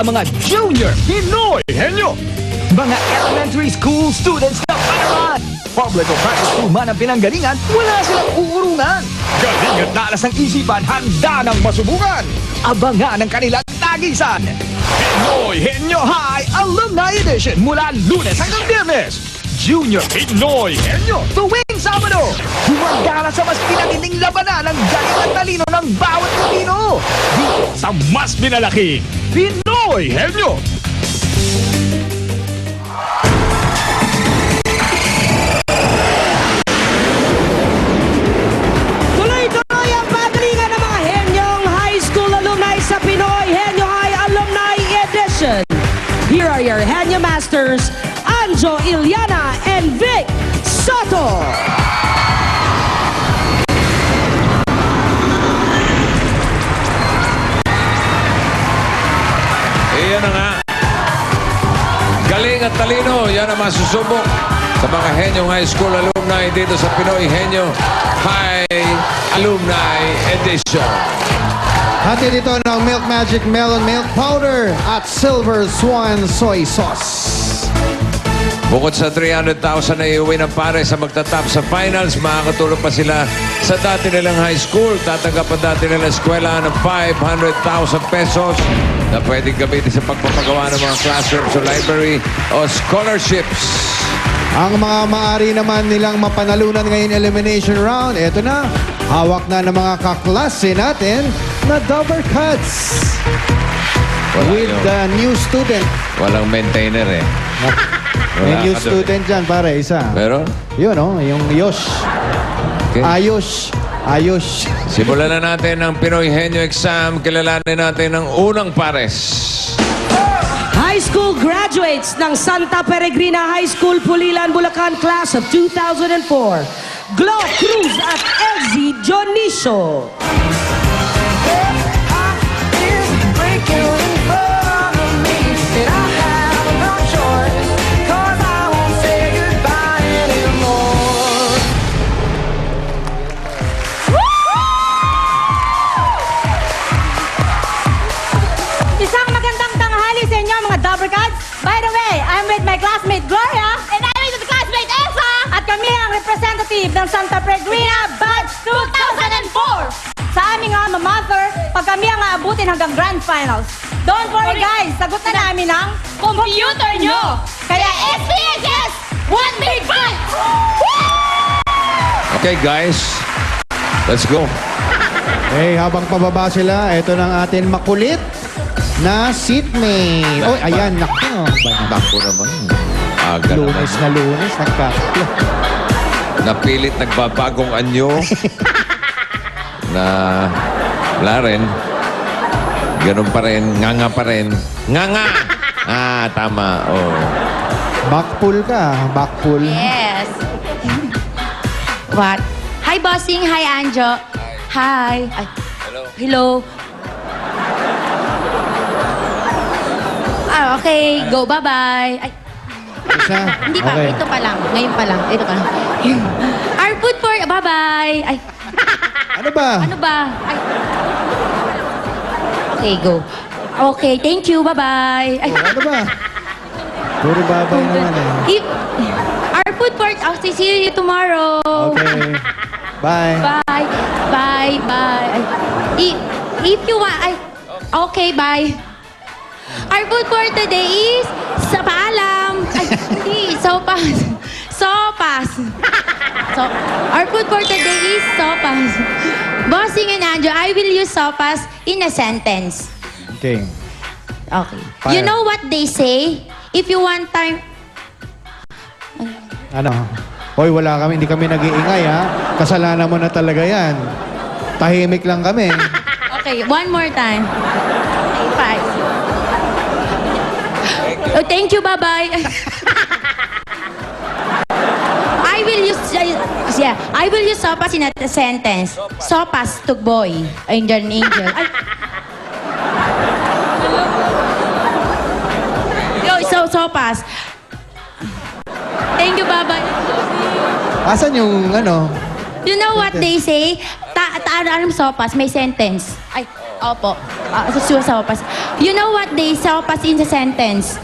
ang mga Junior Pinoy Henyo. Mga elementary school students na panaman. Public o private school man ang pinanggalingan, wala silang uurungan. Galing at talas ng isipan, handa ng masubukan. Abangan ang kanilang tagisan. Pinoy Henyo High Alumni Edition mula Lunes hanggang Biyernes. Junior Pinoy Henyo tuwing Sabado. Humagara sa mas pinaginding labanan ng galing at talino ng bawat Pilipino. Dito sa mas pinalaking Pinoy Henyo. Tuloy-tuloy ang pagalingan ng mga Henyong High School alumni sa Pinoy Henyo High Alumni Edition. Here are your Henyo Masters, Anjo Iliana and Vic Soto. Iyan na nga. Galing at talino, yan ang masusubok sa mga Henyong High School alumni dito sa Pinoy Henyo High Alumni Edition. Hati dito ng Milk Magic Melon Milk Powder at Silver Swan Soy Sauce. Bukod sa 300,000 na iuwi ng pare sa magtatap sa finals, makakatulong pa sila sa dati nilang high school. Tatanggap pa dati nilang eskwela ng 500,000 pesos na pwedeng gamitin sa pagpapagawa ng mga classrooms o library o scholarships. Ang mga maaari naman nilang mapanalunan ngayon elimination round, eto na, hawak na ng mga kaklase natin na Double Cuts. With the new student. Walang maintainer eh. May new student dyan, pare, isa. Pero? Yun, oh, yung Yosh. Okay. Ayos. Simulan na natin ang Pinoy Henyo Exam. Kilalanin natin ang unang pares. High school graduates ng Santa Peregrina High School, Pulilan, Bulacan, class of 2004. Glo Cruz at Elsie Dionisio. Isang magandang tanghali sa inyo, mga Double Cuts. By the way, I'm with my classmate Gloria. And I'm with the classmate Elsa. At kami ang representative ng Santa Peregrina Batch 2004. Sa aming alma mater, pag kami ang aabutin hanggang grand finals. Don't worry guys, sagot na namin ang computer nyo. Kaya SPHS, one big fight! Okay, guys. Let's go. Eh, habang pababa sila, eto ng atin makulit na seatmate. Oh, ayan, naku. Bako naman. Aga Lunes naman. na lunes, nagkaklo. Napilit nagbabagong anyo. Na wala rin. Ganun pa rin. Nganga pa rin. Nganga! Ah, tama. Oh. Backpull ka, backpull. Yes. What? Hi, bossing. Hi, Anjo. Hi. Ay, hello. Ah, okay. Go. Bye-bye. Ay, Isa? hindi pa. Okay. Ito pa lang. Ngayon pa lang. Ito pa. Our food for... Bye-bye. Ay, Ano ba? ano ba? Ay. Okay, go. Okay, thank you. Bye-bye. Ay, Ano ba? Puro babay naman eh. our food for... I'll see you tomorrow. Okay. Bye. Bye. Bye. Bye. Ay, if you want... Ay, okay, bye. Our food for today is sa paalam. Ay, hindi. Sopas. Sopas. So, our food for today is sopas. Bossing and Anjo, I will use sopas in a sentence. Okay. Okay. Fire. You know what they say? If you want time... Ano? Hoy, wala kami, hindi kami nag-iingay ha. Kasalanan mo na talaga yan. Tahimik lang kami. Okay, one more time. Okay, five. Oh, thank you, bye-bye. I will use sopas in a sentence. Sopas to boy. Angel. Ay. Yo, sopas. Thank you, bye-bye. Asan yung ano? You know what they say? Anong sopas? May sentence. Ay, Opo. Sopas. You know what they sopas in the sentence?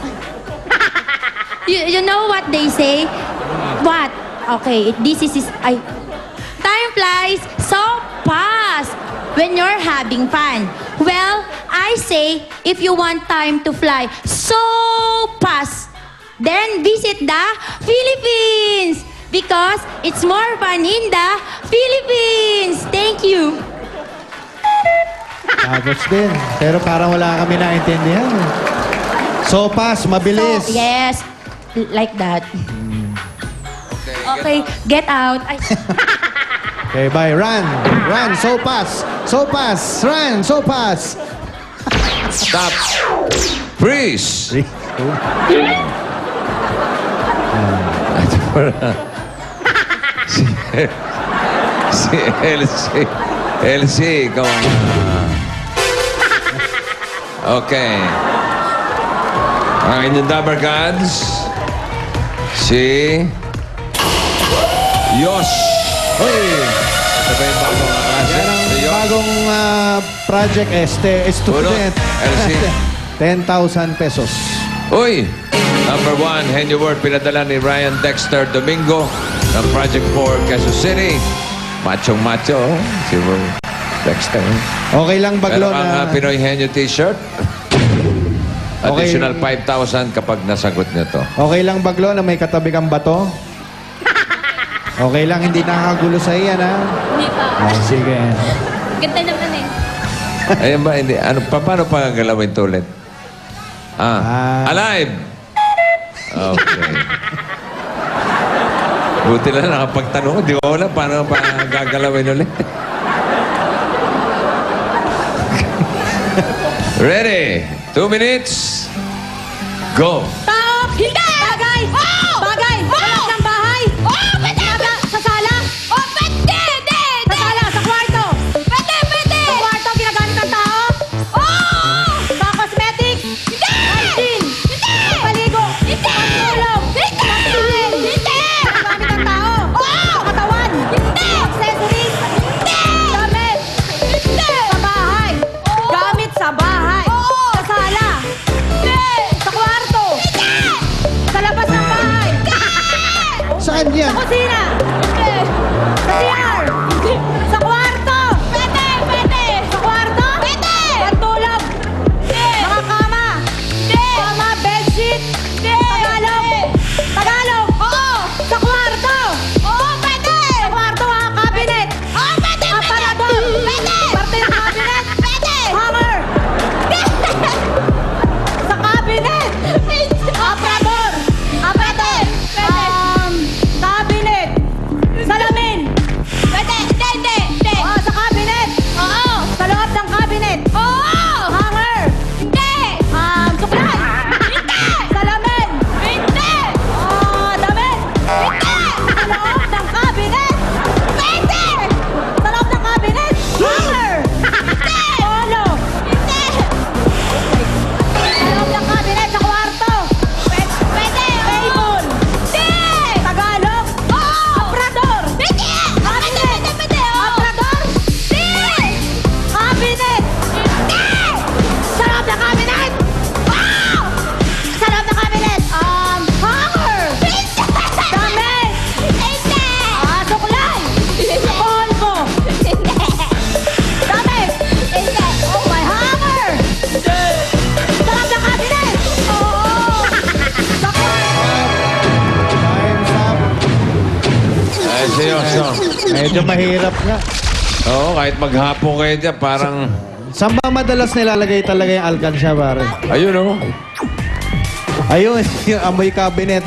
You know what they say? What? Okay, this is time flies so fast when you're having fun. Well, I say if you want time to fly so fast, then visit the Philippines because it's more fun in the Philippines. Thank you. Tapos din. Pero parang wala kami naintindihan. Sopas, mabilis. So, yes, like that. Okay, get out. Okay, bye. Run. Run. Sopas. Sopas. Run. Sopas. Stop. Freeze. Si Elsie, ikaw ang... Okay. Ang inyong Dabber Gods, si... Yosh. Hoy! Ito ba yung bagong klase? Yan ang Si Yosh. bagong project student. Elsie. 10,000 pesos. Uy! Number 1, Henyo Word, pinadala ni Ryan Dexter Domingo ng Project 4, Quezon City. Machong-macho, oh. Si Dexter. Okay lang baglo Meron na... kang Pinoy Henyo t-shirt. Additional 5,000 kapag nasagot niyo to. Okay lang baglo na may katabi kang bato? Okay lang, hindi nakakagulo sa iyan, ha? Hindi pa. Oh, sige. Ganda naman eh. Ayun ba, hindi. Ano, paano pa gagalawin to ulit? Alive! Okay. Buti lang nakapagtanong. Di ko alam paano pa gagalawin ulit. Ready? 2 minutes. Go. Tao! Hindi! Bagay! Oh! Bagay! Oh! Malap ng bahay! Oh! Pwede! Sa sala! Oh! Pwede! Hindi! Sa sala! Sa kwarto! Pwede! Pwede! Sa kwarto ginagamit ng tao? Oh! Sa cosmetics? Hindi! Hygiene? Hindi! Paligo? Hindi! Pantulog? Hindi! Hindi! Ginagamit ng tao? Oh! Sa katawan? Hindi! Accessories? Hindi! Gamit? Hindi! Sa bahay? Gamit sa bahay? Oo! Sa sala? Hindi! Sa kwarto? Hindi! Sa labas ng bahay? Hindi! Saan yan? Sa kusina? Hindi! Sa CR? Hindi! Sa kwarto? Pwede! Pwede! Sa kwarto? Pwede! Pantulog? Hindi! Mga kama? Hindi! Kama, bedsheet? Hindi! Tagalog? Tagalog? Oo! Sa kwarto? Oo, pwede! Sa kwarto, cabinet? Oo, pwede! Aparador? Pwede! Parte ng cabinet? Pwede! Hanger? Sa cabinet? Aparador? Aparador? Cabinet? Salamin? Pwede! Hindi! Hindi! Hindi! Oo, sa cabinet? Oo! Sa loob ng cabinet? Oo! Hanger? Hindi! Suklay? Hindi! Salamin? Hindi! Damit? Hindi! Sa loob ng cabinet? Pwede! Sa loob ng cabinet? Hanger? Hindi! Polo? Hindi! Sa loob ng cabinet sa kwarto? Pwede! Table? Hindi! Tagalog? Oo! Aparador? Hindi! Cabinet? Pwede! Aparador? Hindi! Cabinet? Hindi! Sa loob ng cabinet? Wow! Sa loob ng cabinet? Hanger? Hindi! Damit? Hindi! Suklay? Polvo? Hindi! Damit? Hindi! Oh my hanger! Hindi! Sa loob ng cabinet? Oo! Sa kwarto? Time's up. Ay, si Yosh, no? Medyo mahirap nga. Oo, kahit maghapon kayo dyan, parang... Saan ba madalas nilalagay talaga yung alkansya, pare? Ayun, oh. Ayun, yung amoy cabinet.